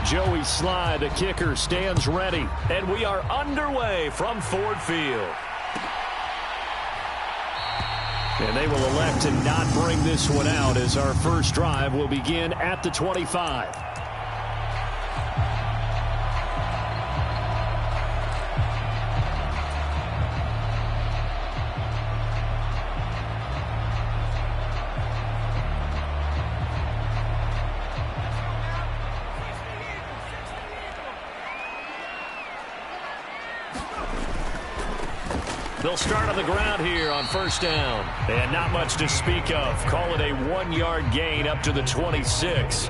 Joey Sly, the kicker, stands ready. And we are underway from Ford Field. And they will elect to not bring this one out as our first drive will begin at the 25. They'll start on the ground here on first down. And not much to speak of. Call it a 1-yard gain up to the 26.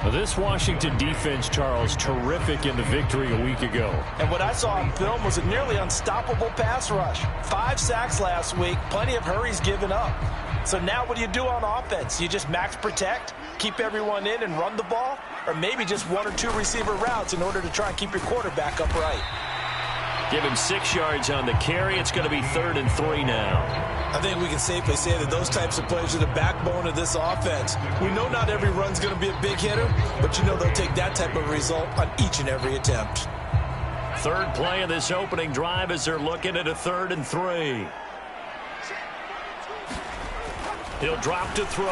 This Washington defense, Charles, terrific in the victory a week ago. And what I saw on film was a nearly unstoppable pass rush. 5 sacks last week, plenty of hurries given up. So now what do you do on offense? You just max protect, keep everyone in and run the ball? Or maybe just 1 or 2 receiver routes in order to try and keep your quarterback upright? Give him 6 yards on the carry. It's going to be 3rd and 3 now. I think we can safely say that those types of plays are the backbone of this offense. We know not every run's going to be a big hitter, but you know they'll take that type of result on each and every attempt. 3rd play of this opening drive as they're looking at a 3rd and 3. He'll drop to throw.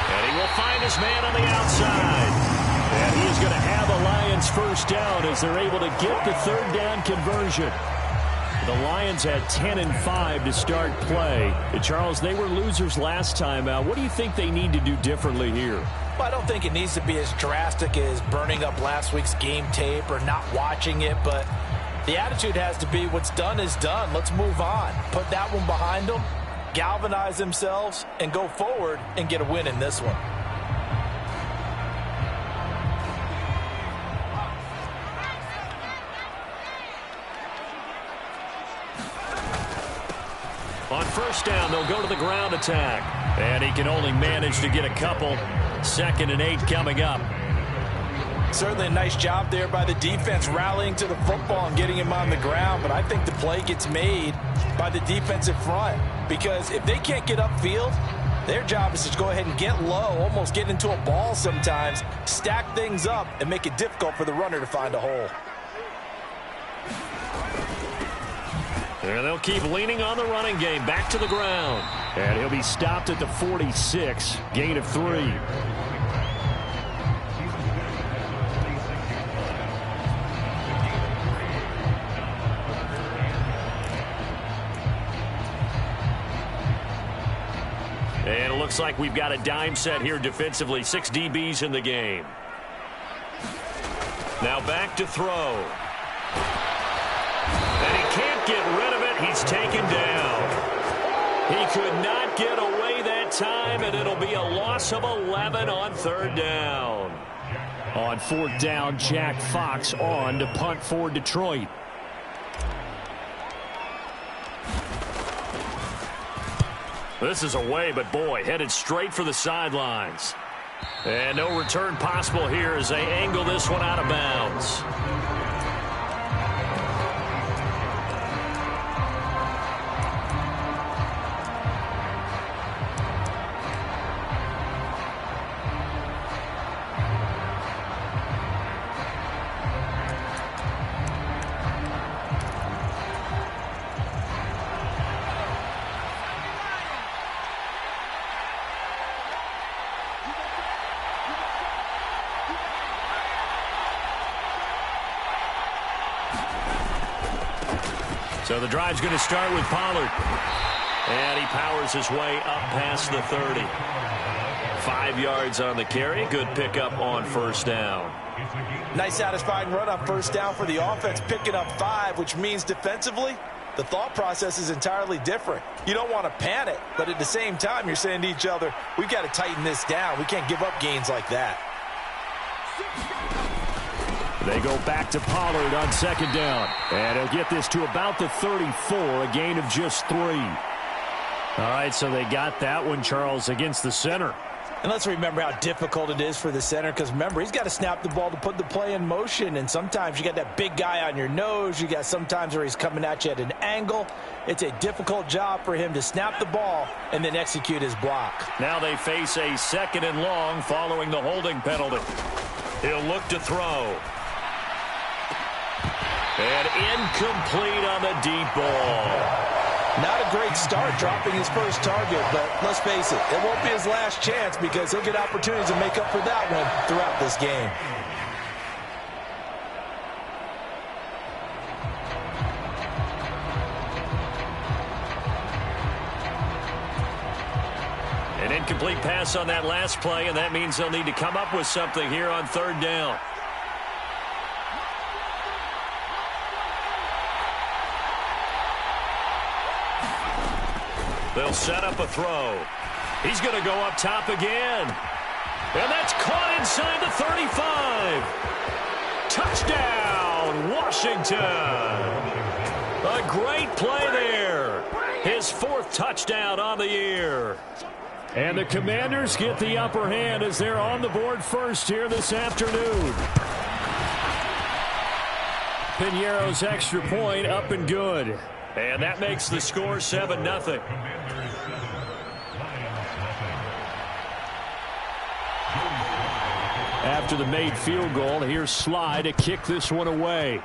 And he will find his man on the outside. And he is going to have a Lions first down as they're able to get the 3rd down conversion. The Lions had 10 and 5 to start play. And Charles, they were losers last time out. What do you think they need to do differently here? Well, I don't think it needs to be as drastic as burning up last week's game tape or not watching it, but the attitude has to be what's done is done. Let's move on. Put that one behind them, galvanize themselves, and go forward and get a win in this one. On first down, they'll go to the ground attack. And he can only manage to get a couple. 2nd and 8 coming up. Certainly a nice job there by the defense rallying to the football and getting him on the ground. But I think the play gets made by the defensive front. Because if they can't get upfield, their job is to go ahead and get low, almost get into a ball sometimes, stack things up, and make it difficult for the runner to find a hole. And they'll keep leaning on the running game. Back to the ground. And he'll be stopped at the 46. Gain of 3. And it looks like we've got a dime set here defensively. 6 DBs in the game. Now back to throw. And he can't get rid of it. He's taken down. He could not get away that time, and it'll be a loss of 11 on 3rd down. On 4th down, Jack Fox on to punt for Detroit. This is away, but boy, headed straight for the sidelines. And no return possible here as they angle this one out of bounds. So the drive's going to start with Pollard. And he powers his way up past the 30. 5 yards on the carry. Good pickup on first down. Nice satisfying run on first down for the offense, picking up 5, which means defensively, the thought process is entirely different. You don't want to panic, but at the same time, you're saying to each other, we've got to tighten this down. We can't give up gains like that. They go back to Pollard on 2nd down. And he'll get this to about the 34, a gain of just 3. All right, so they got that one, Charles, against the center. And let's remember how difficult it is for the center, because remember, he's got to snap the ball to put the play in motion, and sometimes you got that big guy on your nose. You got sometimes where he's coming at you at an angle. It's a difficult job for him to snap the ball and then execute his block. Now they face a 2nd and long following the holding penalty. He'll look to throw. And incomplete on the deep ball. Not a great start dropping his first target, but let's face it, it won't be his last chance because he'll get opportunities to make up for that one throughout this game. An incomplete pass on that last play, and that means they'll need to come up with something here on 3rd down. They'll set up a throw. He's going to go up top again. And that's caught inside the 35. Touchdown, Washington. A great play there. His 4th touchdown on the year. And the Commanders get the upper hand as they're on the board first here this afternoon. Piñeiro's extra point up and good. And that makes the score 7-0. After the made field goal, here's Sly to kick this one away.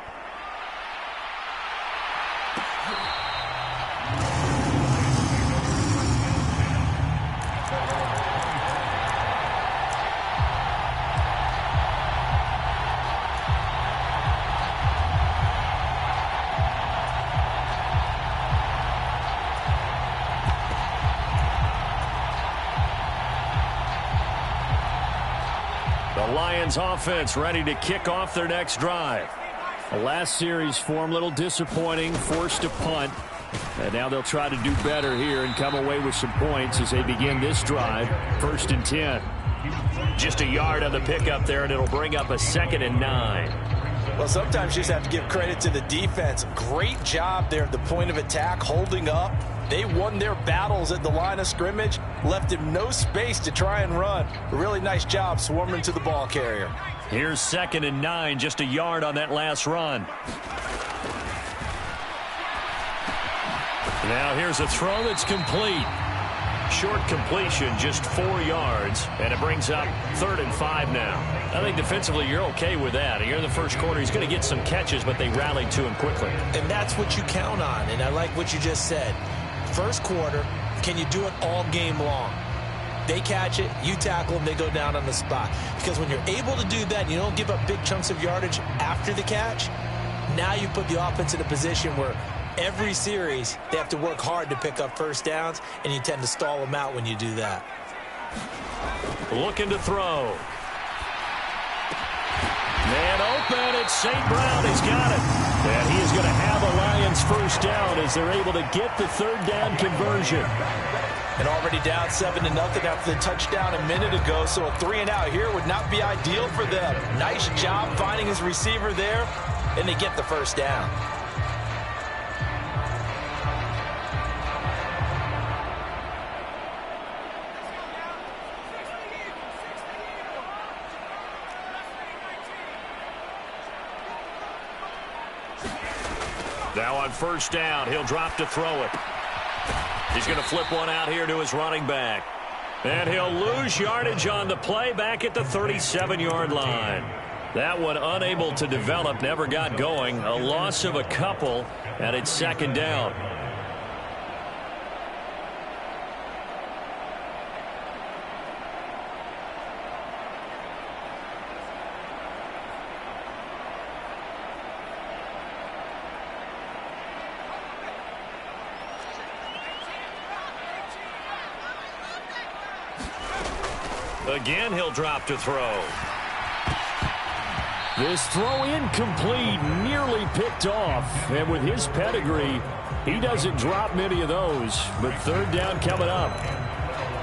Lions offense ready to kick off their next drive. The last series for them, a little disappointing, forced to punt. And now they'll try to do better here and come away with some points as they begin this drive. 1st and 10. Just a yard on the pickup there, and it'll bring up a 2nd and 9. Well, sometimes you just have to give credit to the defense. Great job there at the point of attack, holding up. They won their battles at the line of scrimmage, left him no space to try and run. A really nice job swarming to the ball carrier. Here's 2nd and 9, just a yard on that last run. Now here's a throw that's complete. Short completion, just 4 yards, and it brings up 3rd and 5 now. I think defensively you're okay with that. Here in the first quarter, he's going to get some catches, but they rallied to him quickly. And that's what you count on, and I like what you just said. First quarter, can you do it all game long? They catch it, you tackle them, they go down on the spot. Because when you're able to do that, and you don't give up big chunks of yardage after the catch, now you put the offense in a position where every series they have to work hard to pick up first downs, and you tend to stall them out when you do that. Looking to throw. Man open, it's St. Brown. He's got it. And he is going to have a Lions first down as they're able to get the 3rd down conversion. And already down 7-0 after the touchdown a minute ago, so a 3-and-out here would not be ideal for them. Nice job finding his receiver there, and they get the first down. Now on first down, he'll drop to throw it. He's going to flip one out here to his running back. And he'll lose yardage on the play back at the 37-yard line. That one unable to develop, never got going. A loss of a couple, and it's 2nd down. Again, he'll drop to throw. This throw incomplete, nearly picked off. And with his pedigree, he doesn't drop many of those. But 3rd down coming up.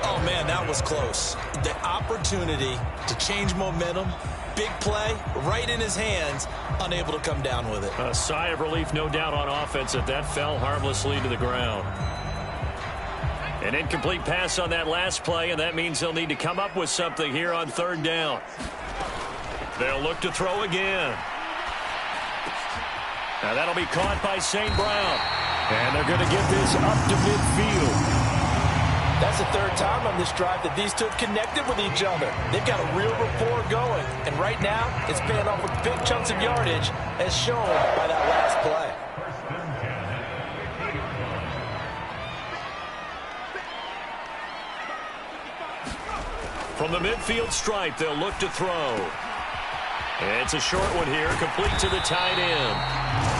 Oh, man, that was close. The opportunity to change momentum, big play, right in his hands, unable to come down with it. A sigh of relief, no doubt, on offense that fell harmlessly to the ground. An incomplete pass on that last play, and that means they'll need to come up with something here on third down. They'll look to throw again. Now that'll be caught by St. Brown. And they're going to get this up to midfield. That's the third time on this drive that these two have connected with each other. They've got a real rapport going. And right now, it's paying off with big chunks of yardage, as shown by that last play. From the midfield stripe, they'll look to throw. It's a short one here, complete to the tight end.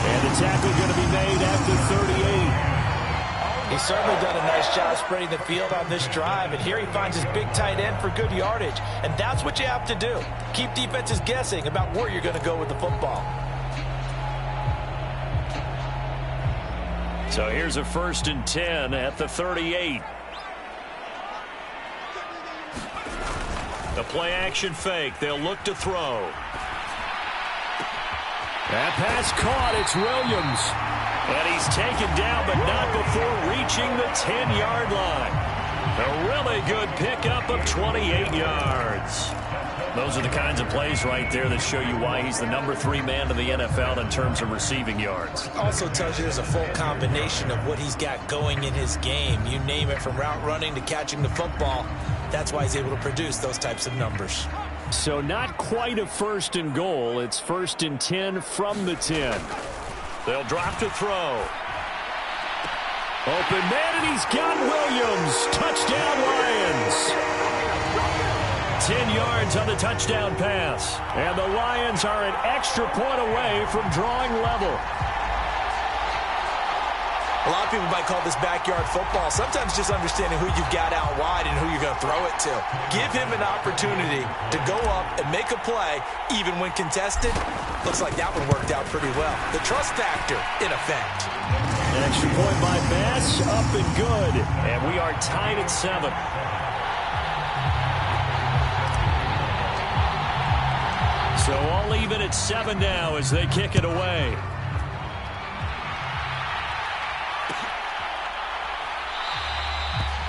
And the tackle going to be made at the 38. He's certainly done a nice job spreading the field on this drive, and here he finds his big tight end for good yardage. And that's what you have to do. Keep defenses guessing about where you're going to go with the football. So here's a 1st and 10 at the 38. The play-action fake. They'll look to throw. That pass caught. It's Williams. And he's taken down, but not before reaching the 10-yard line. A really good pickup of 28 yards. Those are the kinds of plays right there that show you why he's the number 3 man in the NFL in terms of receiving yards. Also tells you there's a full combination of what he's got going in his game. You name it, from route running to catching the football. That's why he's able to produce those types of numbers. So not quite a 1st and goal. It's 1st and 10 from the 10. They'll drop to throw. Open man, and he's got Williams. Touchdown, Lions. 10 yards on the touchdown pass. And the Lions are an extra point away from drawing level. A lot of people might call this backyard football. Sometimes just understanding who you've got out wide and who you're going to throw it to. Give him an opportunity to go up and make a play, even when contested. Looks like that one worked out pretty well. The trust factor in effect. An extra point by Bass, up and good. And we are tied at 7. So all even at 7 now as they kick it away.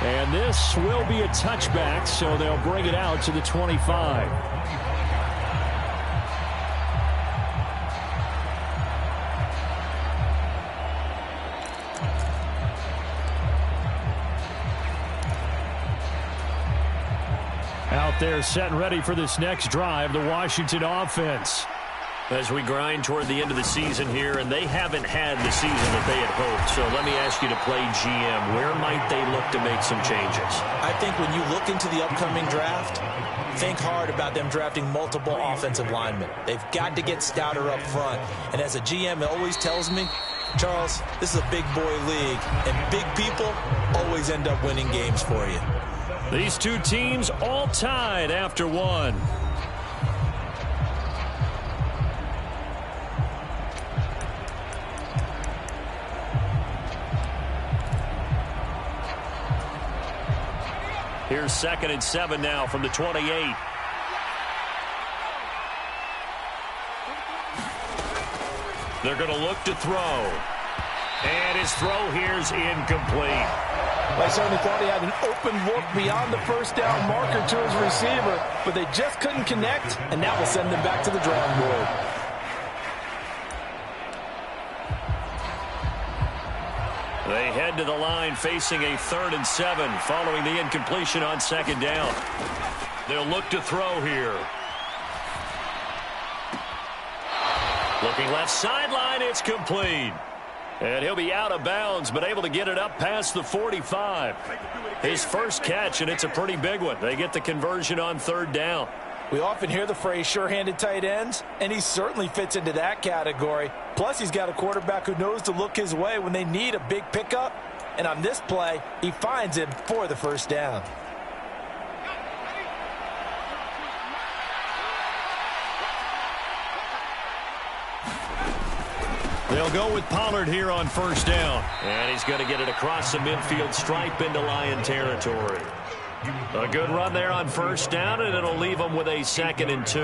And this will be a touchback, so they'll bring it out to the 25. Out there set and ready for this next drive, the Washington offense. As we grind toward the end of the season here, and they haven't had the season that they had hoped. So let me ask you to play GM. Where might they look to make some changes? I think when you look into the upcoming draft, think hard about them drafting multiple offensive linemen. They've got to get stouter up front. And as a GM, it always tells me, Charles, this is a big boy league, and big people always end up winning games for you. These two teams all tied after one. Here's 2nd and 7 now from the 28. They're going to look to throw. And his throw here's incomplete. I certainly thought he had an open look beyond the first down marker to his receiver, but they just couldn't connect, and that will send them back to the drawing board. They head to the line facing a 3rd and 7 following the incompletion on 2nd down. They'll look to throw here. Looking left sideline, it's complete. And he'll be out of bounds, but able to get it up past the 45. His first catch, and it's a pretty big one. They get the conversion on 3rd down. We often hear the phrase sure-handed tight ends, and he certainly fits into that category. Plus, he's got a quarterback who knows to look his way when they need a big pickup. And on this play, he finds him for the first down. They'll go with Pollard here on 1st down. And he's going to get it across the midfield stripe into Lion territory. A good run there on 1st down, and it'll leave them with a 2nd and 2.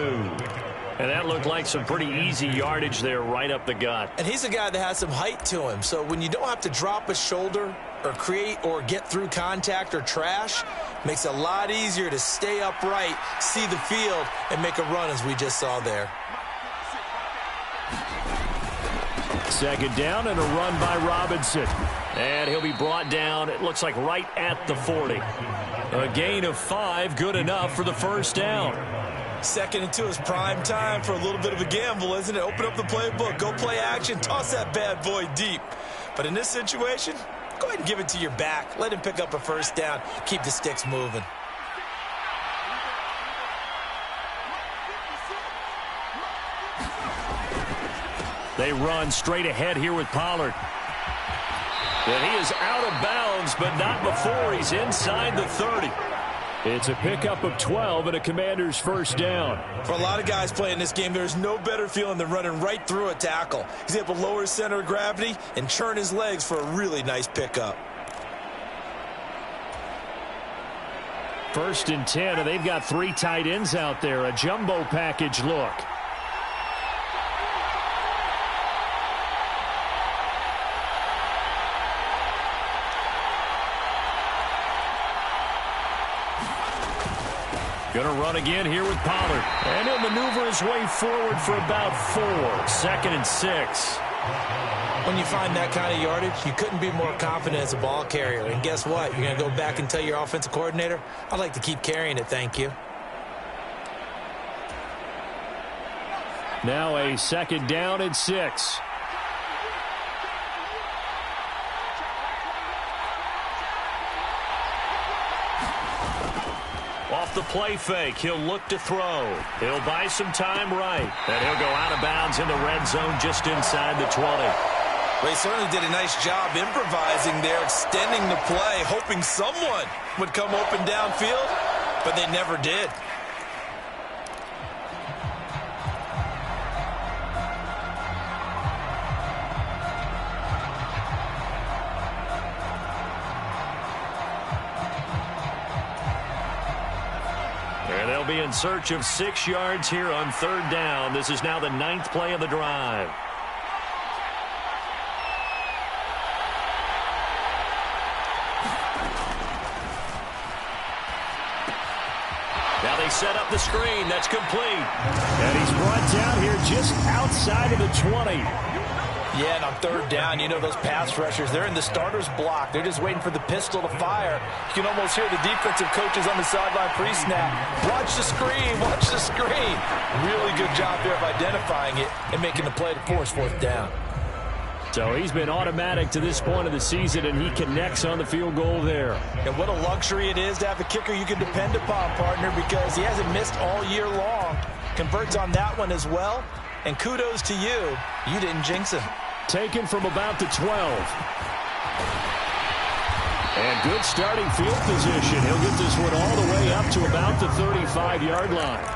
And that looked like some pretty easy yardage there right up the gut. And he's a guy that has some height to him. So when you don't have to drop a shoulder or create or get through contact or trash, makes it a lot easier to stay upright, see the field, and make a run as we just saw there. Second down and a run by Robinson. And he'll be brought down, it looks like right at the 40. A gain of 5, good enough for the first down. 2nd and 2 is prime time for a little bit of a gamble, isn't it? Open up the playbook, go play action, toss that bad boy deep. But in this situation, go ahead and give it to your back. Let him pick up a first down, keep the sticks moving. They run straight ahead here with Pollard. And he is out of bounds, but not before he's inside the 30. It's a pickup of 12 and a Commander's first down. For a lot of guys playing this game, there's no better feeling than running right through a tackle. He's able to lower his center of gravity and churn his legs for a really nice pickup. 1st and 10, and they've got 3 tight ends out there. A jumbo package look. Going to run again here with Pollard. And he'll maneuver his way forward for about 4. 2nd and 6. When you find that kind of yardage, you couldn't be more confident as a ball carrier. And guess what? You're going to go back and tell your offensive coordinator, I'd like to keep carrying it, thank you. Now a 2nd down and 6. Off the play fake, he'll look to throw. He'll buy some time right. And he'll go out of bounds in the red zone just inside the 20. Well, he certainly did a nice job improvising there, extending the play, hoping someone would come open downfield, but they never did. And they'll be in search of 6 yards here on 3rd down. This is now the 9th play of the drive. Now they set up the screen. That's complete. And he's brought down here just outside of the 20. Yeah, and on 3rd down, you know those pass rushers, they're in the starter's block. They're just waiting for the pistol to fire. You can almost hear the defensive coaches on the sideline pre-snap. Watch the screen, watch the screen. Really good job there of identifying it and making the play to force 4th down. So he's been automatic to this point of the season, and he connects on the field goal there. And what a luxury it is to have a kicker you can depend upon, partner, because he hasn't missed all year long. Converts on that one as well. And kudos to you. You didn't jinx him. Taken from about the 12. And good starting field position. He'll get this one all the way up to about the 35-yard line.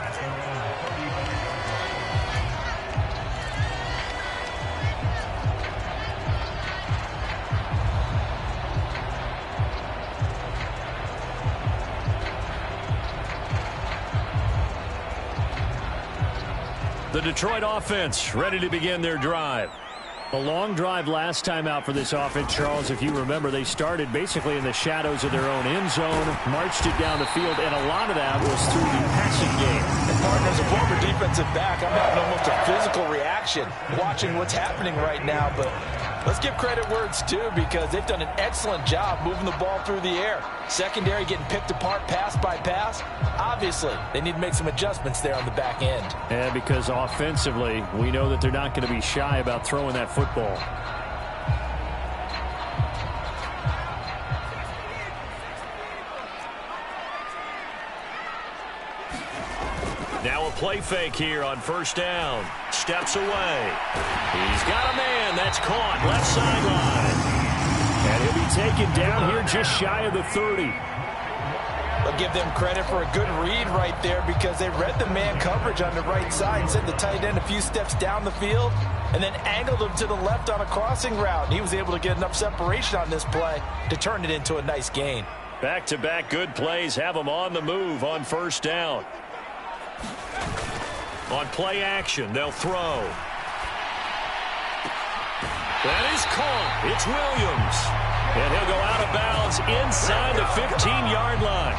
The Detroit offense ready to begin their drive. A long drive last time out for this offense, Charles. If you remember, they started basically in the shadows of their own end zone, marched it down the field, and a lot of that was through the passing game. And partner, as a former defensive back, I'm having almost a physical reaction watching what's happening right now. But let's give credit where it's due, because they've done an excellent job moving the ball through the air. Secondary getting picked apart pass by pass. Obviously, they need to make some adjustments there on the back end. And because offensively, we know that they're not going to be shy about throwing that football. Now a play fake here on 1st down. Steps away. He's got a man. That's caught. Left sideline. And he'll be taken down here just shy of the 30. I'll give them credit for a good read right there, because they read the man coverage on the right side and sent the tight end a few steps down the field and then angled him to the left on a crossing route. And he was able to get enough separation on this play to turn it into a nice gain. Back-to-back good plays have them on the move on 1st down. On play action, they'll throw. That is caught. It's Williams. And he'll go out of bounds inside the 15-yard line.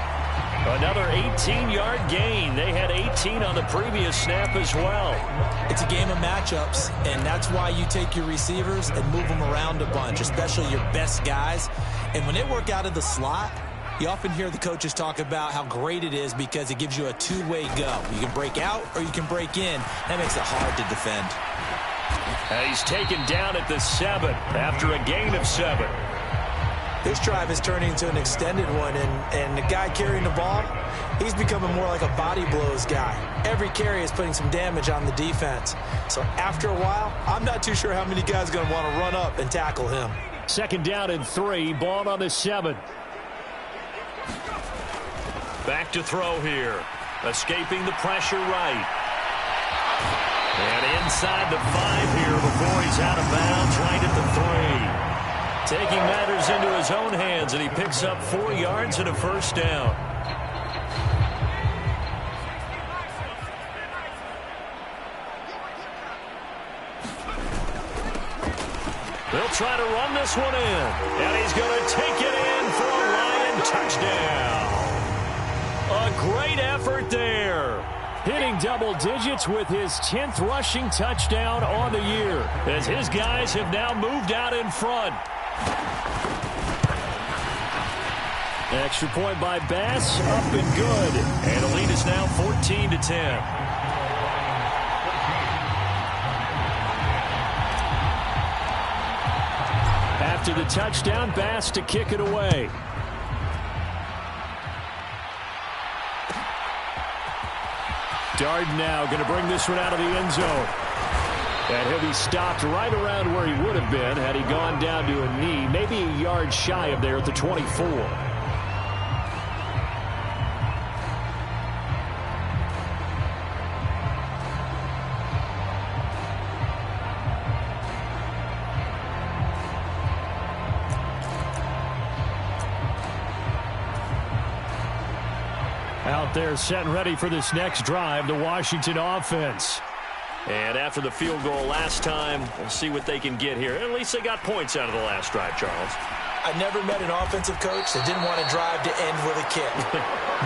Another 18-yard gain. They had 18 on the previous snap as well. It's a game of matchups, and that's why you take your receivers and move them around a bunch, especially your best guys. And when they work out of the slot, you often hear the coaches talk about how great it is because it gives you a two-way go. You can break out or you can break in. That makes it hard to defend. He's taken down at the 7 after a gain of 7. This drive is turning into an extended one, and the guy carrying the ball, he's becoming more like a body blows guy. Every carry is putting some damage on the defense. So after a while, I'm not too sure how many guys are going to want to run up and tackle him. 2nd down and 3, ball on the 7. Back to throw here. Escaping the pressure right. And inside the 5 here before he's out of bounds right at the 3. Taking matters into his own hands, and he picks up 4 yards and a first down. They'll try to run this one in, and he's going to take it in for a Lion touchdown. A great effort there. Hitting double digits with his 10th rushing touchdown on the year, as his guys have now moved out in front. Extra point by Bass, up and good. And the lead is now 14-10. After the touchdown, Bass to kick it away. Darden now going to bring this one out of the end zone. And he'll be stopped right around where he would have been had he gone down to a knee, maybe a yard shy of there at the 24. Out there set and ready for this next drive, the Washington offense. And after the field goal last time, we'll see what they can get here. At least they got points out of the last drive, Charles. I never met an offensive coach that didn't want to drive to end with a kick.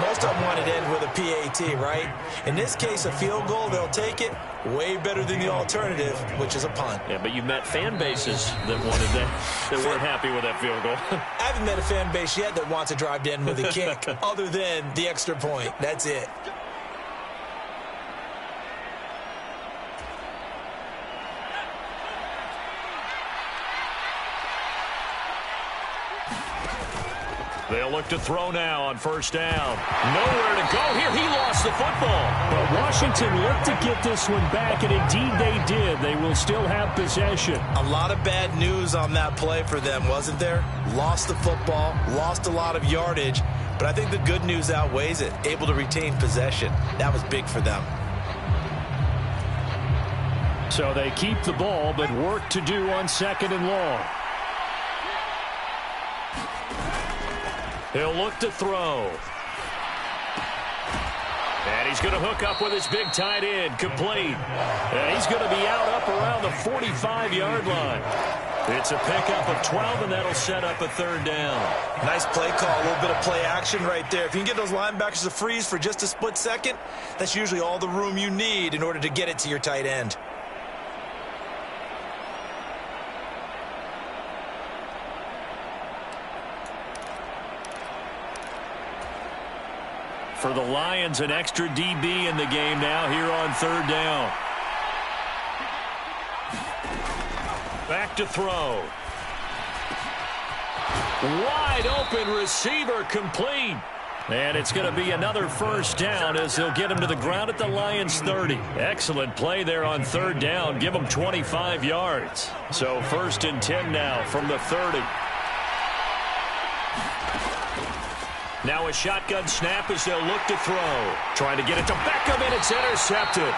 Most of them wanted to end with a PAT, right? In this case, a field goal, they'll take it. Way better than the alternative, which is a punt. Yeah, but you've met fan bases that wanted that weren't happy with that field goal. I haven't met a fan base yet that wants to drive to end with a kick, other than the extra point. That's it. They'll look to throw now on 1st down. Nowhere to go here. He lost the football. But Washington looked to get this one back, and indeed they did. They will still have possession. A lot of bad news on that play for them, wasn't there? Lost the football, lost a lot of yardage, but I think the good news outweighs it. Able to retain possession. That was big for them. So they keep the ball, but work to do on 2nd and long. He'll look to throw. And he's going to hook up with his big tight end, complete. And he's going to be out up around the 45-yard line. It's a pickup of 12, and that'll set up a 3rd down. Nice play call, a little bit of play action right there. If you can get those linebackers to freeze for just a split second, that's usually all the room you need in order to get it to your tight end. For the Lions, an extra DB in the game now here on 3rd down. Back to throw. Wide open receiver, complete. And it's going to be another 1st down as they'll get him to the ground at the Lions 30. Excellent play there on 3rd down. Give him 25 yards. So 1st and 10 now from the 30. Now a shotgun snap as they'll look to throw. Trying to get it to Beckham, and it's intercepted.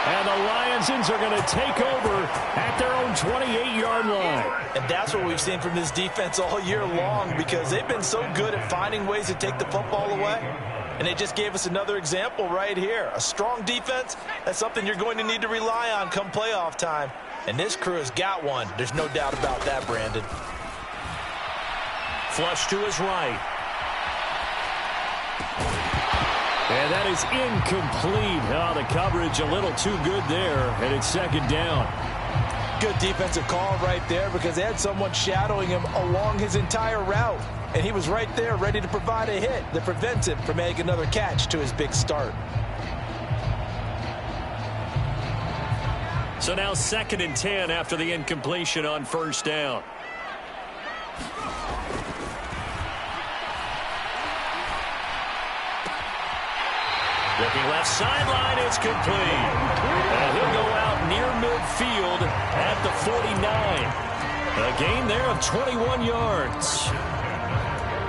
And the Lions are going to take over at their own 28-yard line. And that's what we've seen from this defense all year long, because they've been so good at finding ways to take the football away. And they just gave us another example right here. A strong defense, that's something you're going to need to rely on come playoff time. And this crew has got one. There's no doubt about that, Brandon. Flush to his right. And that is incomplete. Oh, the coverage a little too good there, and it's second down. Good defensive call right there because they had someone shadowing him along his entire route. And he was right there ready to provide a hit that prevents him from making another catch to his big start. So now 2nd and 10 after the incompletion on first down. Looking left sideline, it's complete. And he'll go out near midfield at the 49. A gain there of 21 yards.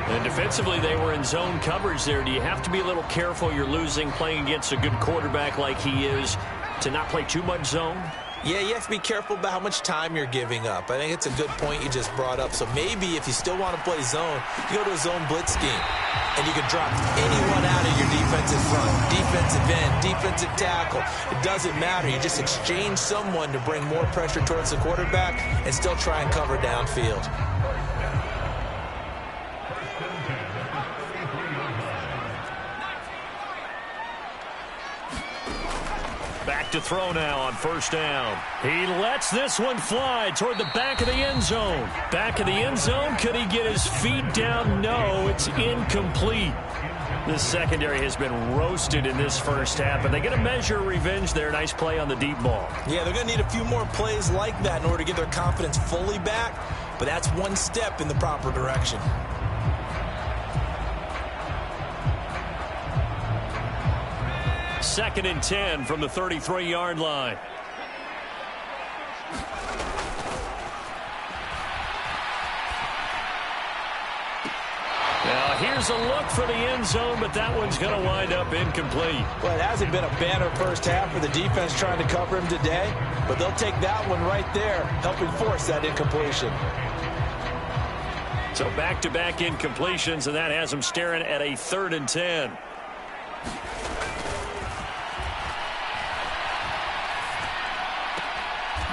And defensively, they were in zone coverage there. Do you have to be a little careful? You're losing playing against a good quarterback like he is to not play too much zone? Yeah, you have to be careful about how much time you're giving up. I think it's a good point you just brought up. So maybe if you still want to play zone, you go to a zone blitz scheme. And you can drop anyone out of your defensive front, defensive end, defensive tackle. It doesn't matter. You just exchange someone to bring more pressure towards the quarterback and still try and cover downfield. Back to throw now on first down. He lets this one fly toward the back of the end zone. Back of the end zone. Could he get his feet down? No, it's incomplete. This secondary has been roasted in this first half, and they get a measure of revenge there. Nice play on the deep ball. Yeah, they're going to need a few more plays like that in order to get their confidence fully back, but that's one step in the proper direction. Second and 10 from the 33-yard line. Now here's a look for the end zone, but that one's going to wind up incomplete. Well, it hasn't been a banner first half for the defense trying to cover him today, but they'll take that one right there, helping force that incompletion. So back-to-back incompletions, and that has them staring at a 3rd and 10.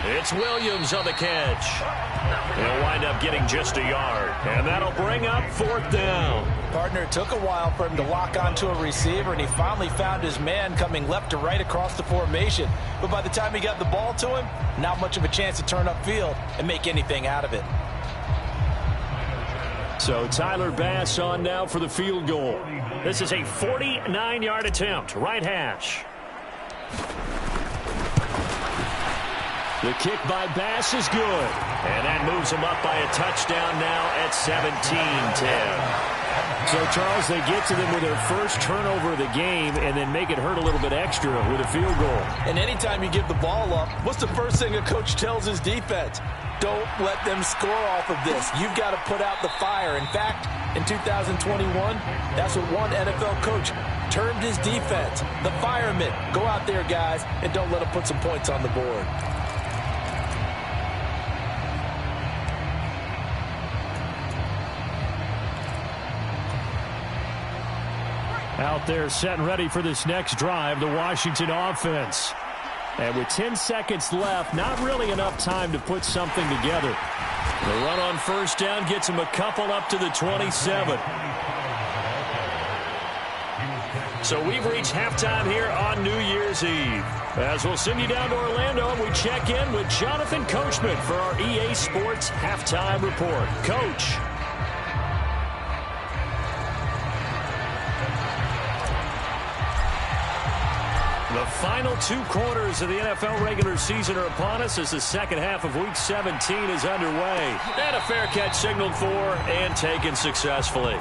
It's Williams on the catch. He'll wind up getting just a yard, and that'll bring up 4th down. Partner, it took a while for him to lock onto a receiver, and he finally found his man coming left to right across the formation. But by the time he got the ball to him, not much of a chance to turn upfield and make anything out of it. So Tyler Bass on now for the field goal. This is a 49-yard attempt, right hash. The kick by Bass is good. And that moves him up by a touchdown now at 17-10. So, Charles, they get to them with their first turnover of the game and then make it hurt a little bit extra with a field goal. And anytime you give the ball up, what's the first thing a coach tells his defense? Don't let them score off of this. You've got to put out the fire. In fact, in 2021, that's what one NFL coach termed his defense. The firemen. Go out there, guys, and don't let them put some points on the board. Out there set and ready for this next drive, the Washington offense. And with 10 seconds left, not really enough time to put something together. The run on first down gets him a couple up to the 27. So we've reached halftime here on New Year's Eve. As we'll send you down to Orlando, and we check in with Jonathan Coachman for our EA Sports Halftime Report. Coach. The final 2 quarters of the NFL regular season are upon us as the second half of Week 17 is underway. And a fair catch signaled for and taken successfully.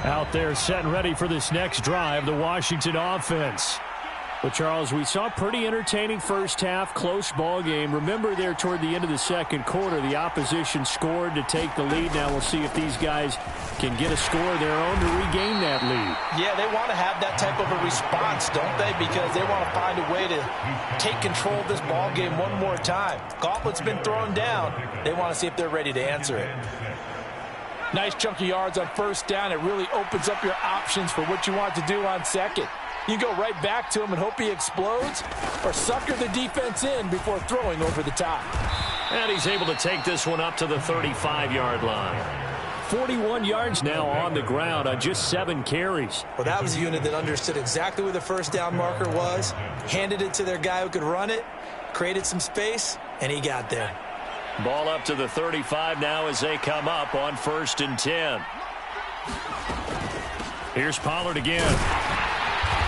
Out there set and ready for this next drive, the Washington offense. Well, Charles, we saw a pretty entertaining first half, close ball game. Remember there toward the end of the second quarter, the opposition scored to take the lead. Now we'll see if these guys can get a score of their own to regain that lead. Yeah, they want to have that type of a response, don't they? Because they want to find a way to take control of this ball game one more time. Gauntlet's been thrown down. They want to see if they're ready to answer it. Nice chunk of yards on first down. It really opens up your options for what you want to do on second. You go right back to him and hope he explodes, or sucker the defense in before throwing over the top. And he's able to take this one up to the 35-yard line. 41 yards now on the ground on just 7 carries. Well, that was a unit that understood exactly where the first down marker was, handed it to their guy who could run it, created some space, and he got there. Ball up to the 35 now as they come up on 1st and 10. Here's Pollard again.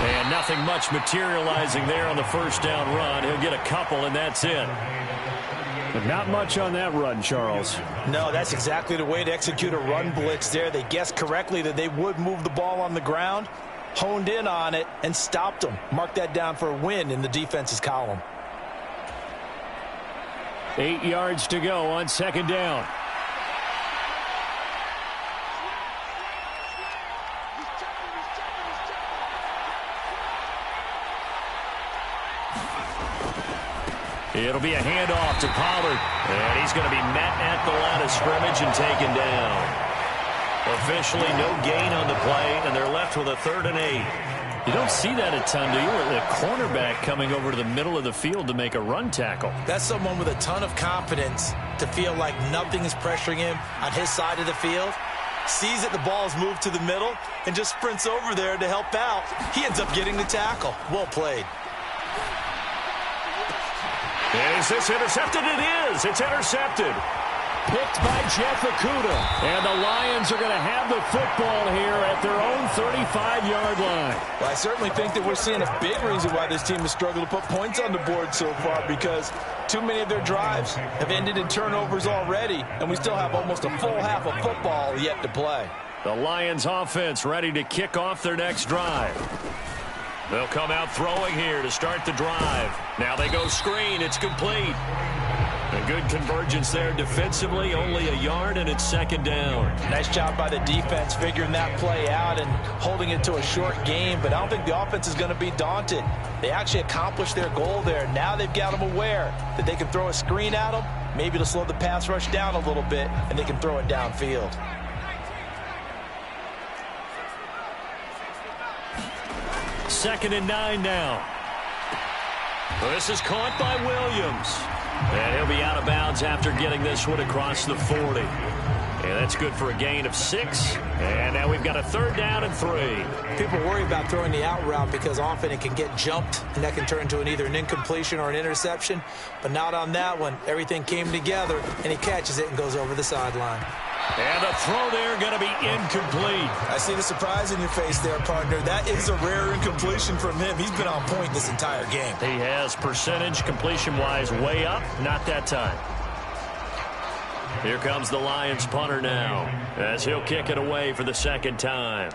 And nothing much materializing there on the first down run. He'll get a couple, and that's it. But not much on that run, Charles. No, that's exactly the way to execute a run blitz there. They guessed correctly that they would move the ball on the ground, honed in on it, and stopped them. Mark that down for a win in the defense's column. 8 yards to go on 2nd down. It'll be a handoff to Pollard. And he's going to be met at the line of scrimmage and taken down. Officially no gain on the play, and they're left with a 3rd and 8. You don't see that a ton, do you? A cornerback coming over to the middle of the field to make a run tackle. That's someone with a ton of confidence to feel like nothing is pressuring him on his side of the field. Sees that the ball is moved to the middle and just sprints over there to help out. He ends up getting the tackle. Well played. Is this intercepted? It is. It's intercepted. Picked by Jeff Okudah. And the Lions are going to have the football here at their own 35-yard line. Well, I certainly think that we're seeing a big reason why this team has struggled to put points on the board so far, because too many of their drives have ended in turnovers already, and we still have almost a full half of football yet to play. The Lions offense ready to kick off their next drive. They'll come out throwing here to start the drive. Now they go screen. It's complete. A good convergence there defensively. Only a yard, and it's 2nd down. Nice job by the defense figuring that play out and holding it to a short game. But I don't think the offense is going to be daunted. They actually accomplished their goal there. Now they've got them aware that they can throw a screen at them, maybe to slow the pass rush down a little bit, and they can throw it downfield. 2nd and 9 now. Well, this is caught by Williams. And he'll be out of bounds after getting this one across the 40. And that's good for a gain of 6. And now we've got a 3rd down and 3. People worry about throwing the out route because often it can get jumped, and that can turn into either an incompletion or an interception. But not on that one. Everything came together, and he catches it and goes over the sideline. And the throw there going to be incomplete. I see the surprise in your face there, partner. That is a rare incompletion from him. He's been on point this entire game. He has percentage completion-wise way up. Not that time. Here comes the Lions punter now as he'll kick it away for the 2nd time.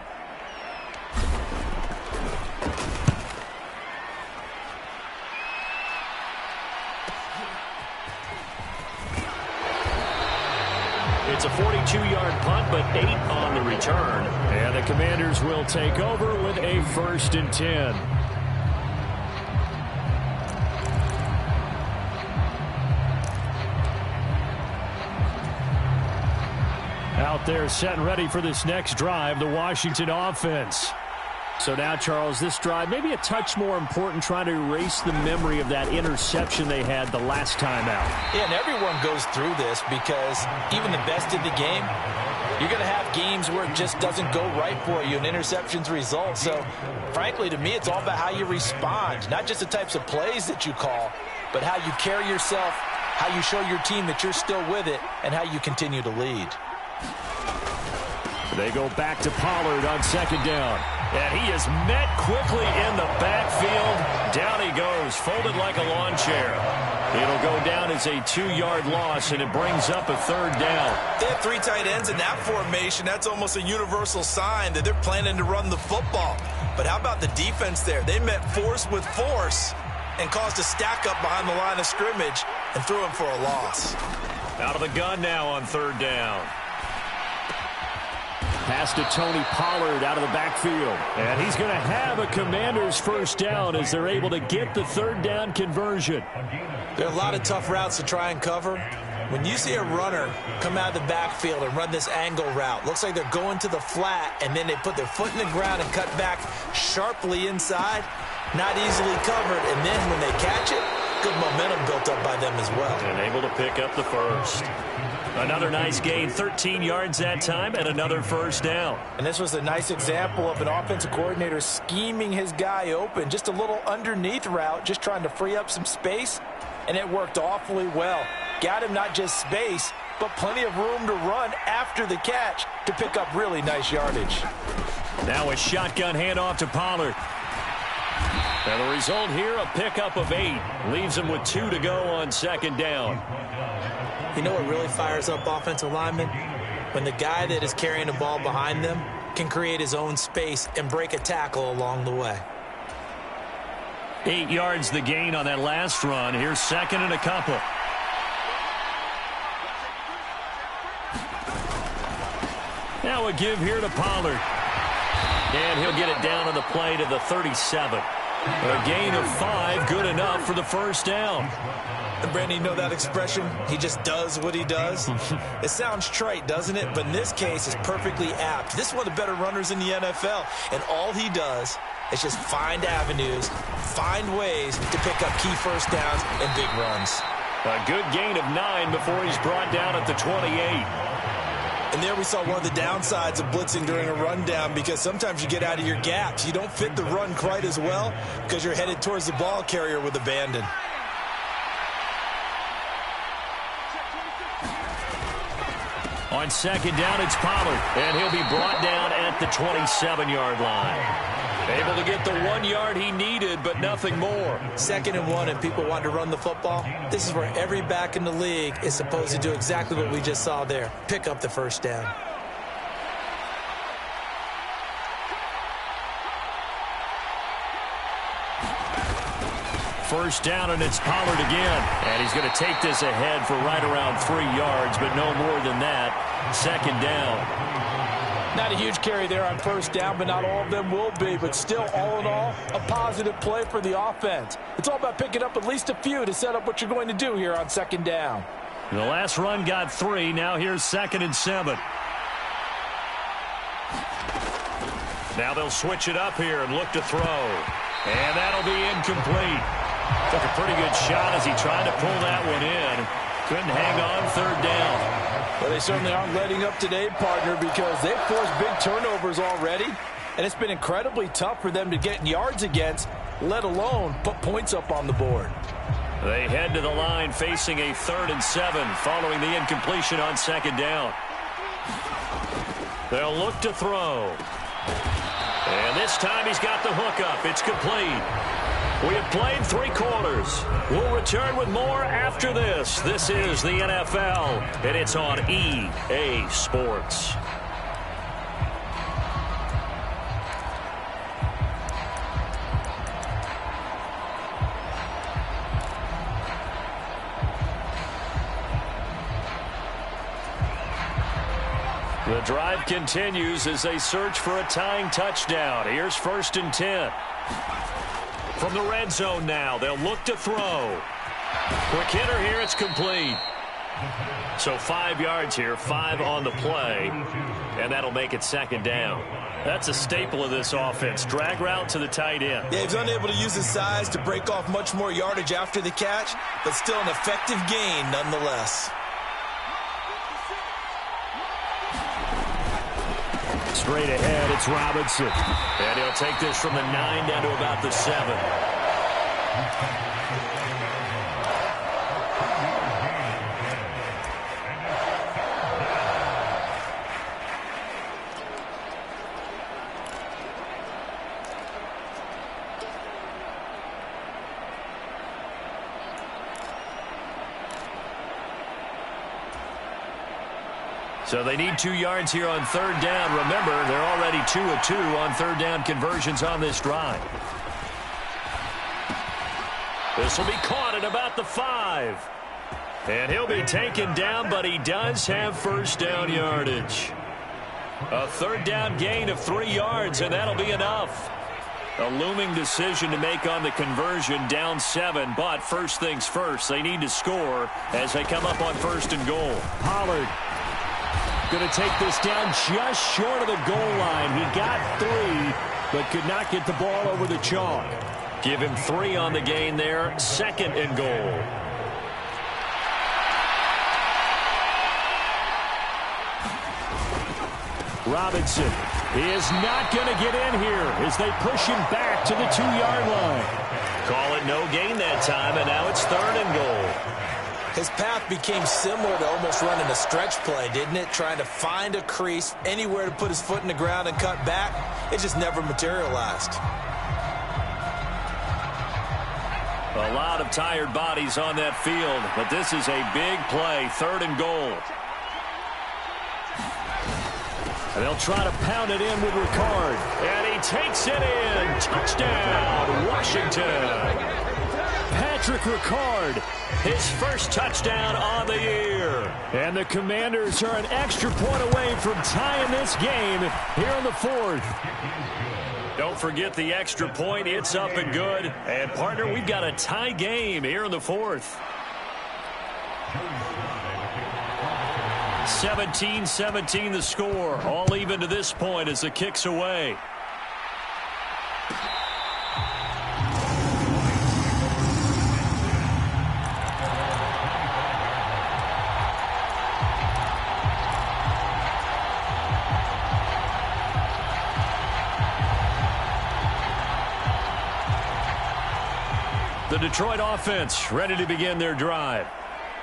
It's a 42-yard punt, but 8 on the return. And the Commanders will take over with a 1st and 10. Out there set and ready for this next drive, the Washington offense. So now, Charles, this drive maybe a touch more important, trying to erase the memory of that interception they had the last time out. Yeah, and everyone goes through this because even the best in the game, you're going to have games where it just doesn't go right for you and interceptions result. So, frankly, to me, it's all about how you respond, not just the types of plays that you call, but how you carry yourself, how you show your team that you're still with it, and how you continue to lead. They go back to Pollard on 2nd down. And he is met quickly in the backfield. Down he goes, folded like a lawn chair. It'll go down as a 2-yard loss, and it brings up a third down. They have 3 tight ends in that formation. That's almost a universal sign that they're planning to run the football. But how about the defense there? They met force with force and caused a stack up behind the line of scrimmage and threw him for a loss. Out of the gun now on third down. Pass to Tony Pollard out of the backfield. And he's going to have a Commanders first down as they're able to get the third down conversion. There are a lot of tough routes to try and cover. When you see a runner come out of the backfield and run this angle route, looks like they're going to the flat, and then they put their foot in the ground and cut back sharply inside. Not easily covered, and then when they catch it, good momentum built up by them as well. And able to pick up the first. Another nice gain, 13 yards that time, and another first down. And this was a nice example of an offensive coordinator scheming his guy open. Just a little underneath route, just trying to free up some space, and it worked awfully well. Got him not just space, but plenty of room to run after the catch to pick up really nice yardage. Now a shotgun handoff to Pollard. And the result here, a pickup of 8. Leaves him with 2 to go on second down. You know what really fires up offensive linemen? When the guy that is carrying the ball behind them can create his own space and break a tackle along the way. 8 yards the gain on that last run. Here's second and a couple. Now a give here to Pollard. And he'll get it down on the play to the 37. A gain of 5, good enough for the first down. And Brandon, you know that expression? He just does what he does. It sounds trite, doesn't it? But in this case, it's perfectly apt. This is one of the better runners in the NFL. And all he does is just find avenues, find ways to pick up key first downs and big runs. A good gain of 9 before he's brought down at the 28. And there we saw one of the downsides of blitzing during a rundown, because sometimes you get out of your gaps. You don't fit the run quite as well because you're headed towards the ball carrier with abandon. On second down, it's Pollard, and he'll be brought down at the 27-yard line. Able to get the 1 yard he needed, but nothing more. 2nd and 1, and people want to run the football. This is where every back in the league is supposed to do exactly what we just saw there. Pick up the first down. First down, and it's Pollard again. And he's going to take this ahead for right around 3 yards, but no more than that. Second down. Not a huge carry there on first down, but not all of them will be. But still, all in all, a positive play for the offense. It's all about picking up at least a few to set up what you're going to do here on second down. The last run got 3. Now here's 2nd and 7. Now they'll switch it up here and look to throw. And that'll be incomplete. Took a pretty good shot as he tried to pull that one in. Couldn't hang on third down. Well, they certainly aren't letting up today, partner, because they've forced big turnovers already. And it's been incredibly tough for them to get yards against, let alone put points up on the board. They head to the line facing a 3rd and 7 following the incompletion on second down. They'll look to throw. And this time he's got the hook up. It's complete. We have played 3 quarters. We'll return with more after this. This is the NFL, and it's on EA Sports. The drive continues as they search for a tying touchdown. Here's 1st and 10. From the red zone now, they'll look to throw. Quick hitter here, it's complete. So 5 yards here, 5 on the play, and that'll make it second down. That's a staple of this offense. Drag route to the tight end. Yeah, he's unable to use his size to break off much more yardage after the catch, but still an effective gain nonetheless. Straight ahead, it's Robinson. And he'll take this from the 9 down to about the 7. So they need 2 yards here on third down. Remember, they're already 2 of 2 on third down conversions on this drive. This will be caught at about the 5. And he'll be taken down, but he does have first down yardage. A third down gain of 3 yards, and that'll be enough. A looming decision to make on the conversion, down 7, but first things first, they need to score as they come up on first and goal. Pollard going to take this down just short of the goal line. He got 3, but could not get the ball over the chalk. Give him 3 on the gain there, second and goal. Robinson is not going to get in here as they push him back to the 2-yard line. Call it no gain that time, and now it's third and goal. His path became similar to almost running a stretch play, didn't it? Trying to find a crease, anywhere to put his foot in the ground and cut back. It just never materialized. A lot of tired bodies on that field, but this is a big play, third and goal. And they'll try to pound it in with Ricard. And he takes it in. Touchdown, Washington. Patrick Ricard, his first touchdown on the year. And the Commanders are an extra point away from tying this game here in the 4th. Don't forget the extra point. It's up and good. And, partner, we've got a tie game here in the 4th. 17-17 the score. All even to this point as the kick's away. The Detroit offense ready to begin their drive.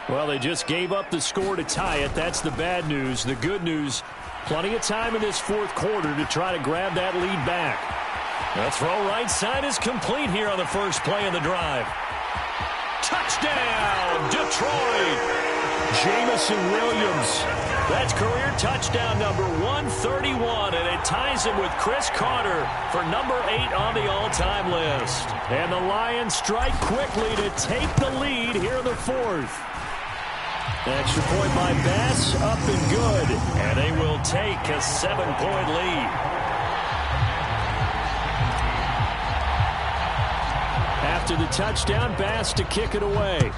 Well, they just gave up the score to tie it. That's the bad news. The good news, plenty of time in this 4th quarter to try to grab that lead back. The throw right side is complete here on the first play of the drive. Touchdown, Detroit! Jamison Williams. That's career touchdown number 131, and it ties him with Chris Carter for number 8 on the all-time list. And the Lions strike quickly to take the lead here in the 4th. Extra point by Bass, up and good. And they will take a 7-point lead. After the touchdown, Bass to kick it away.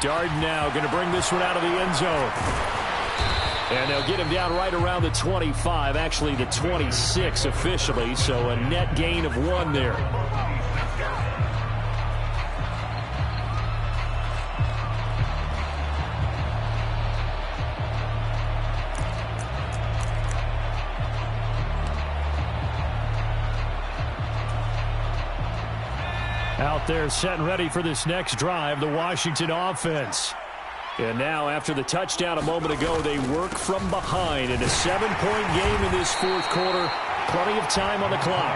Darden now going to bring this one out of the end zone. And they'll get him down right around the 25, actually the 26 officially, so a net gain of 1 there. Out there set and ready for this next drive, the Washington offense. And now after the touchdown a moment ago, they work from behind in a 7-point game in this 4th quarter. Plenty of time on the clock.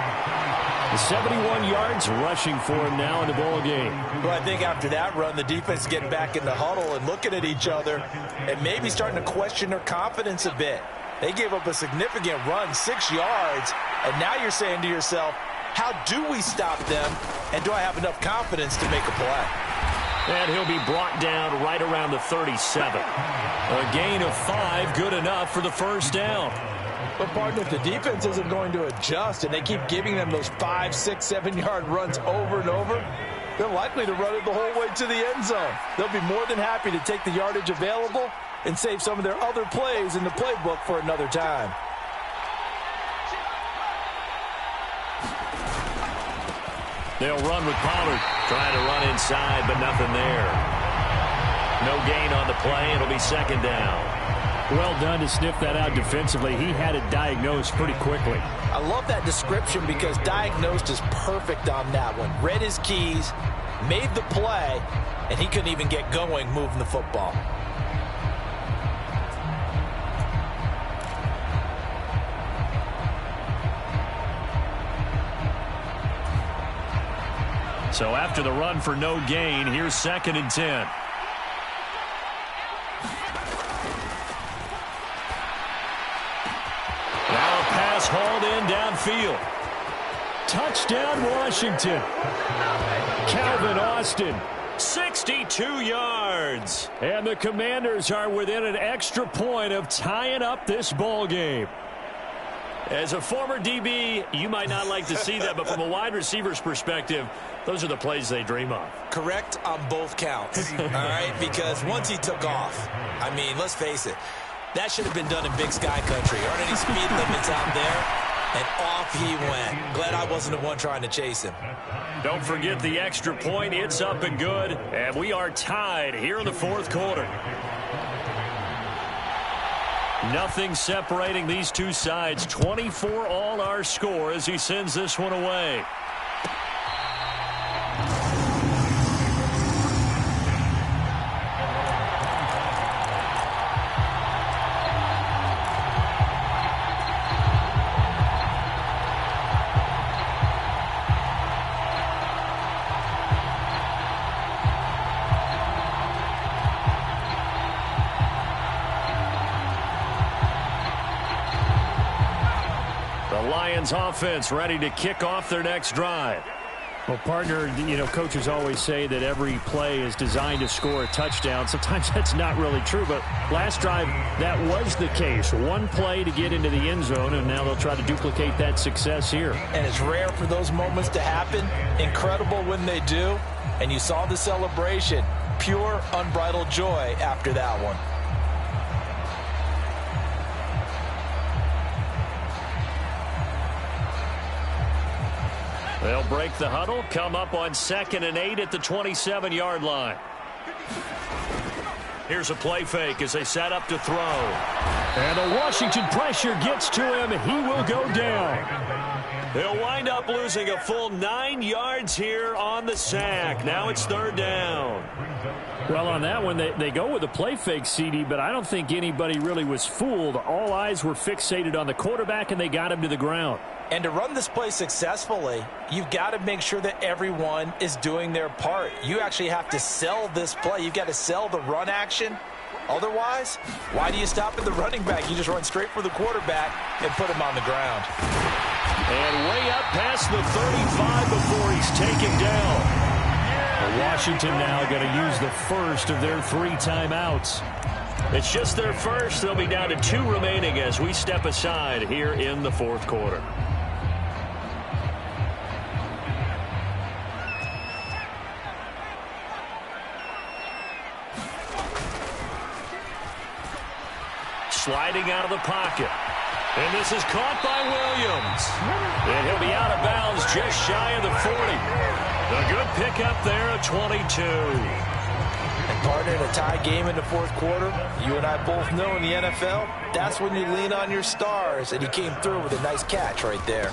The 71 yards rushing for him now in the ball game. Well, I think after that run, the defense is getting back in the huddle and looking at each other and maybe starting to question their confidence a bit. They gave up a significant run, 6 yards, and now you're saying to yourself, how do we stop them, and do I have enough confidence to make a play? And he'll be brought down right around the 37. A gain of 5, good enough for the first down. But, partner, if the defense isn't going to adjust and they keep giving them those 5, 6, 7-yard runs over and over, they're likely to run it the whole way to the end zone. They'll be more than happy to take the yardage available and save some of their other plays in the playbook for another time. They'll run with Pollard. Trying to run inside, but nothing there. No gain on the play. It'll be second down. Well done to sniff that out defensively. He had it diagnosed pretty quickly. I love that description because diagnosed is perfect on that one. Read his keys, made the play, and he couldn't even get going moving the football. So after the run for no gain, here's 2nd and 10. Now a pass hauled in downfield. Touchdown, Washington. Calvin Austin, 62 yards. And the Commanders are within an extra point of tying up this ball game. As a former DB, you might not like to see that, but from a wide receiver's perspective, those are the plays they dream of. Correct on both counts, all right? Because once he took off, I mean, let's face it, that should have been done in Big Sky Country. Aren't any speed limits out there? And off he went. Glad I wasn't the one trying to chase him. Don't forget the extra point. It's up and good. And we are tied here in the 4th quarter. Nothing separating these two sides. 24 all our score as he sends this one away. Offense ready to kick off their next drive. Well, partner, you know, coaches always say that every play is designed to score a touchdown. Sometimes that's not really true, but last drive, that was the case. One play to get into the end zone, and now they'll try to duplicate that success here. And it's rare for those moments to happen. Incredible when they do. And you saw the celebration. Pure, unbridled joy after that one. They'll break the huddle, come up on 2nd and 8 at the 27-yard line. Here's a play fake as they set up to throw. And the Washington pressure gets to him. He will go down. They'll wind up losing a full 9 yards here on the sack. Now it's 3rd down. Well, on that one, they go with a play fake, CD, but I don't think anybody really was fooled. All eyes were fixated on the quarterback, and they got him to the ground. And to run this play successfully, you've got to make sure that everyone is doing their part. You actually have to sell this play. You've got to sell the run action. Otherwise, why do you stop at the running back? You just run straight for the quarterback and put him on the ground. And way up past the 35 before he's taken down. Washington now going to use the first of their 3 timeouts. It's just their first. They'll be down to 2 remaining as we step aside here in the 4th quarter. Sliding out of the pocket. And this is caught by Williams. And he'll be out of bounds just shy of the 40. A good pickup there at 22. And partner, in a tie game in the 4th quarter, you and I both know in the NFL, that's when you lean on your stars. And he came through with a nice catch right there.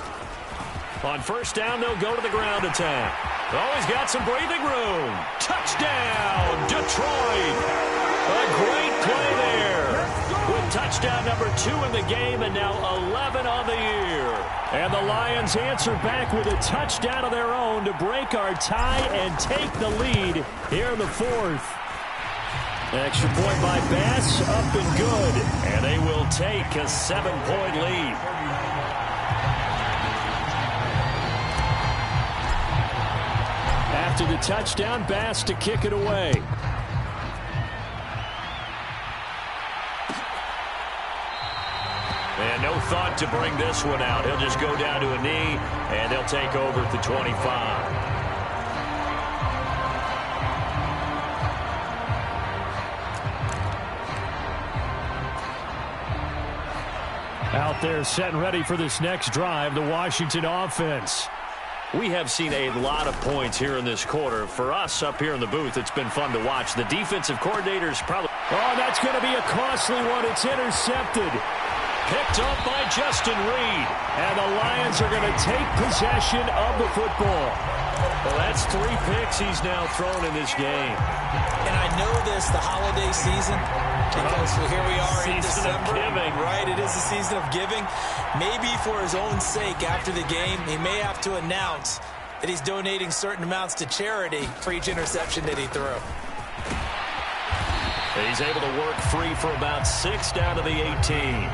On 1st down, they'll go to the ground attack. Always got some breathing room. Touchdown, Detroit. A great play there. With touchdown number 2 in the game and now 11 on the year. And the Lions answer back with a touchdown of their own to break our tie and take the lead here in the 4th. Extra point by Bass, up and good. And they will take a 7-point lead. After the touchdown, Bass to kick it away. And no thought to bring this one out. He'll just go down to a knee, and they'll take over at the 25. Out there set and ready for this next drive, the Washington offense. We have seen a lot of points here in this quarter. For us up here in the booth, it's been fun to watch. The defensive coordinators probably... Oh, that's going to be a costly one. It's intercepted. Picked up by Justin Reed. And the Lions are going to take possession of the football. Well, that's 3 picks he's now thrown in this game. And I know this, the holiday season, because here we are in December. Season of giving. Right, it is a season of giving. Maybe for his own sake after the game, he may have to announce that he's donating certain amounts to charity for each interception that he threw. He's able to work free for about 6 down to the 18.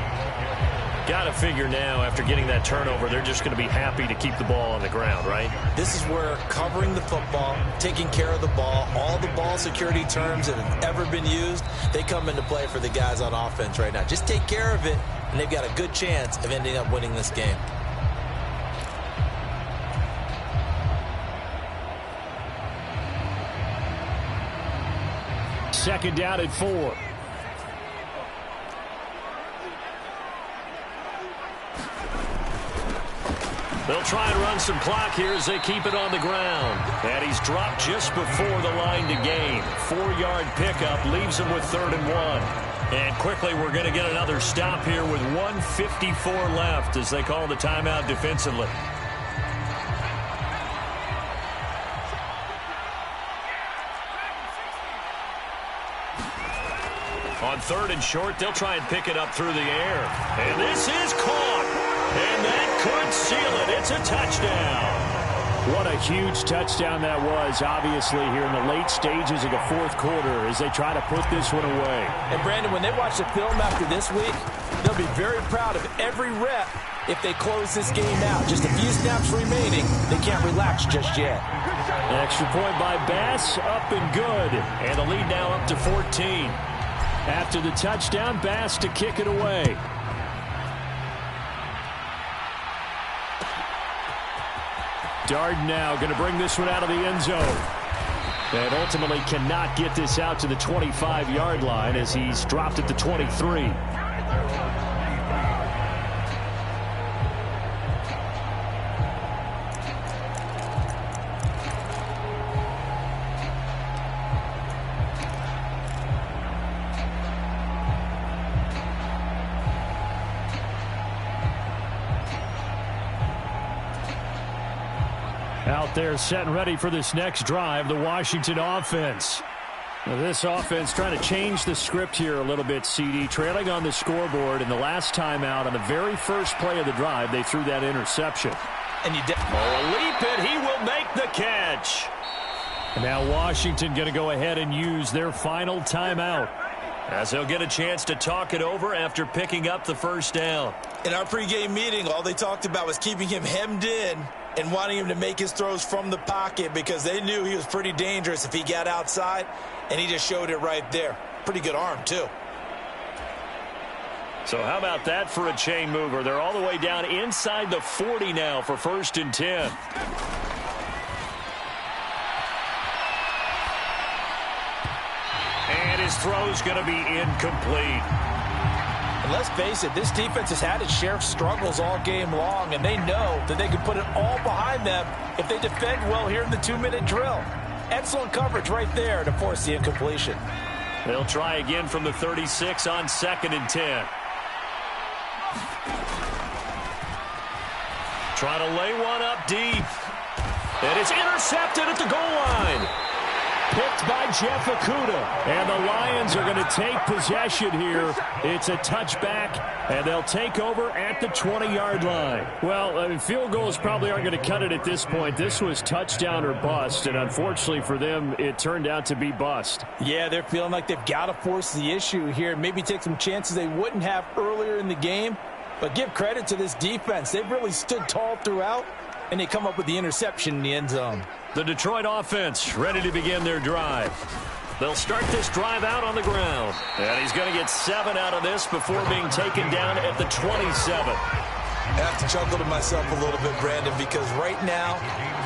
Got to figure now, after getting that turnover, they're just going to be happy to keep the ball on the ground, right? This is where covering the football, taking care of the ball, all the ball security terms that have ever been used, they come into play for the guys on offense right now. Just take care of it, and they've got a good chance of ending up winning this game. Second down at 4. They'll try and run some clock here as they keep it on the ground. And he's dropped just before the line to gain. 4-yard pickup leaves him with 3rd and 1. And quickly we're going to get another stop here with 1:54 left as they call the timeout defensively. On 3rd and short, they'll try and pick it up through the air. And this is caught. And that could seal it. It's a touchdown. What a huge touchdown that was, obviously, here in the late stages of the 4th quarter as they try to put this one away. And, Brandon, when they watch the film after this week, they'll be very proud of every rep if they close this game out. Just a few snaps remaining. They can't relax just yet. An extra point by Bass, up and good. And the lead now up to 14. After the touchdown, Bass to kick it away. Darden now going to bring this one out of the end zone. And ultimately cannot get this out to the 25-yard line as he's dropped at the 23. Out there set and ready for this next drive, the Washington offense. Now this offense trying to change the script here a little bit, CD. Trailing on the scoreboard in the last timeout on the very first play of the drive, they threw that interception. And you leap it, he will make the catch. And now Washington going to go ahead and use their final timeout, as they'll get a chance to talk it over after picking up the first down. In our pregame meeting, all they talked about was keeping him hemmed in and wanting him to make his throws from the pocket because they knew he was pretty dangerous if he got outside, and he just showed it right there. Pretty good arm, too. So how about that for a chain mover? They're all the way down inside the 40 now for 1st and 10. And his throw's going to be incomplete. And let's face it, this defense has had its share of struggles all game long, and they know that they can put it all behind them if they defend well here in the 2-minute drill. Excellent coverage right there to force the incompletion. They'll try again from the 36 on 2nd and 10. Try to lay one up deep. And it's intercepted at the goal line. Picked by Jeff Okudah. And the Lions are going to take possession here. It's a touchback, and they'll take over at the 20-yard line. Well, I mean, field goals probably aren't going to cut it at this point. This was touchdown or bust, and unfortunately for them, it turned out to be bust. Yeah, they're feeling like they've got to force the issue here, maybe take some chances they wouldn't have earlier in the game. But give credit to this defense. They've really stood tall throughout, and they come up with the interception in the end zone. The Detroit offense ready to begin their drive. They'll start this drive out on the ground. And he's going to get 7 out of this before being taken down at the 27. I have to chuckle to myself a little bit, Brandon, because right now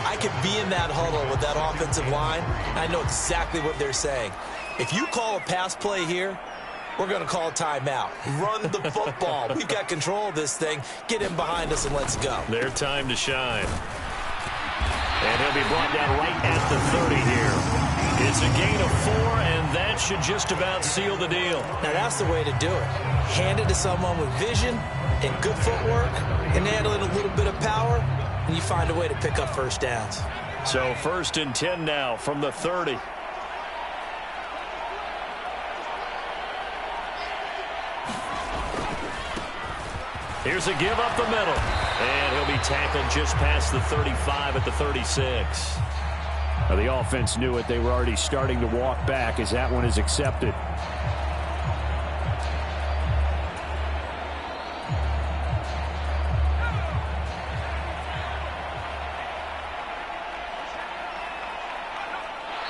I could be in that huddle with that offensive line. I know exactly what they're saying. If you call a pass play here, we're going to call a timeout. Run the football. We've got control of this thing. Get him behind us and let's go. Their time to shine. And he'll be brought down right at the 30 here. It's a gain of 4, and that should just about seal the deal. Now, that's the way to do it. Hand it to someone with vision and good footwork, and add in a little bit of power, and you find a way to pick up first downs. So 1st and 10 now from the 30. Here's a give up the middle. And he'll be tackled just past the 35 at the 36. Now, the offense knew it. They were already starting to walk back as that one is accepted.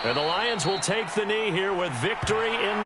And the Lions will take the knee here with victory in